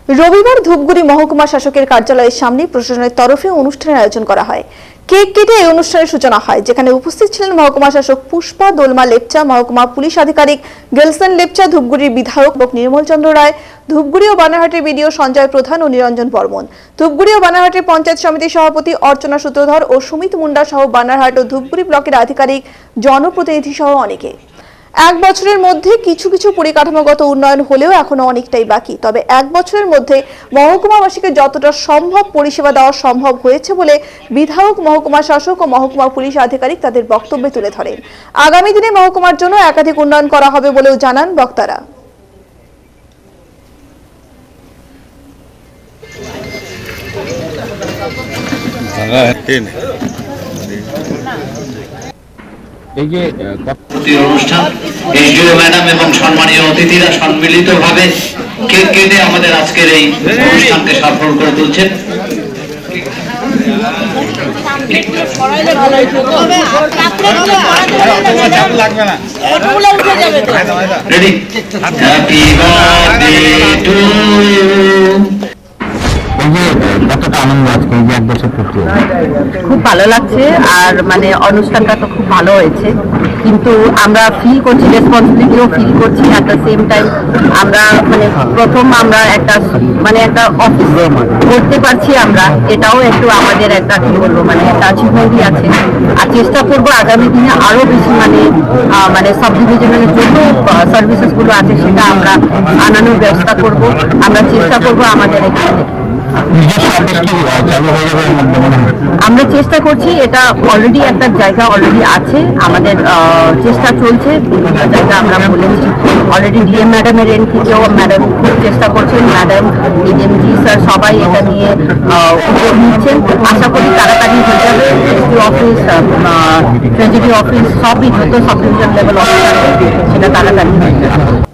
রবিবার ধূপগুড়ি মহকুমা শাসকের কার্যালয়ের সামনে প্রশাসনের তরফে অনুষ্ঠানের আয়োজন করা হয়। কেক কেটে এই অনুষ্ঠানের সূচনা হয়, যেখানে উপস্থিত ছিলেন মহকুমা শাসক পুষ্পা দোলমা লেপচা, মহকুমা পুলিশ আধিকারিক গেলসন লেপচা, ধূপগুড়ির বিধায়ক নির্মল চন্দ্র রায়, ধূপগুড়ি ও বানারহাটের বিডিও সঞ্জয় প্রধান ও নিরঞ্জন বর্মন, ধূপগুড়ি ও বানারহাটের পঞ্চায়েত সমিতির সভাপতি অর্চনা সূত্রধর ও সুমিত মুন্ডা সহ বানারহাট ও ধূপগুড়ি ব্লকের আধিকারিক, জনপ্রতিনিধি সহ অনেকে। এক বছরের মধ্যে কিছু কিছু পরিকাঠামোগত উন্নয়ন হলেও এখনো অনেকটাই বাকি। তবে এক বছরের মধ্যে মহকুমাবাসীকে যতটা সম্ভব পরিষেবা দেওয়া সম্ভব হয়েছে বলে বিধায়ক, মহকুমা শাসক ও মহকুমা পুলিশ আধিকারিক তাদের বক্তব্যে তুলে ধরেন। আগামী দিনে মহকুমার জন্য একাধিক উন্নয়ন করা হবে বলেও জানান বক্তারা। অনুষ্ঠান এসডিও ম্যাডাম এবং সম্মানীয় অতিথিরা সম্মিলিতভাবে কেক কেটে আমাদের আজকের এই অনুষ্ঠানকে সফল করে তুলছেন। রেডি? হ্যাপি বার্থডে টু খুব ভালো লাগছে। আর মানে অনুষ্ঠানটা তো খুব ভালো হয়েছে, কিন্তু আমরা ফিল করছি, রেসপন্সিবিলিটিও ফিল করছি। অ্যাট দ্য সেম টাইম আমরা প্রথম আমরা একটা অফিস করতে পারছি, আমরা এটাও একটু আমাদের একটা কি বলবো একটা অ্যাচিভমেন্টই আছে। আর চেষ্টা করবো আগামী দিনে আরো বেশি সাব ডিভিশনের জন্য সার্ভিসেস গুলো আছে সেটা আমরা আনানোর ব্যবস্থা করব। আমরা চেষ্টা করবো আমাদের এখানে আমরা চেষ্টা করছি, এটা অলরেডি একটা জায়গা অলরেডি আছে, আমাদের চেষ্টা চলছে। বিভিন্ন জায়গা আমরা বলেছি অলরেডি, ডিএম ম্যাডামের এন্ড থেকেও ম্যাডাম খুব চেষ্টা করছেন, ম্যাডাম এডিএমজি স্যার সবাই এটা নিয়ে উদ্যোগ নিচ্ছেন। আশা করি তাড়াতাড়ি হয়ে যাবে। এসপি অফিস, ট্রেজারি অফিস সবই যত সাব ডিভিশন লেভেল অফিস আছে সেটা তাড়াতাড়ি হয়ে যাবে।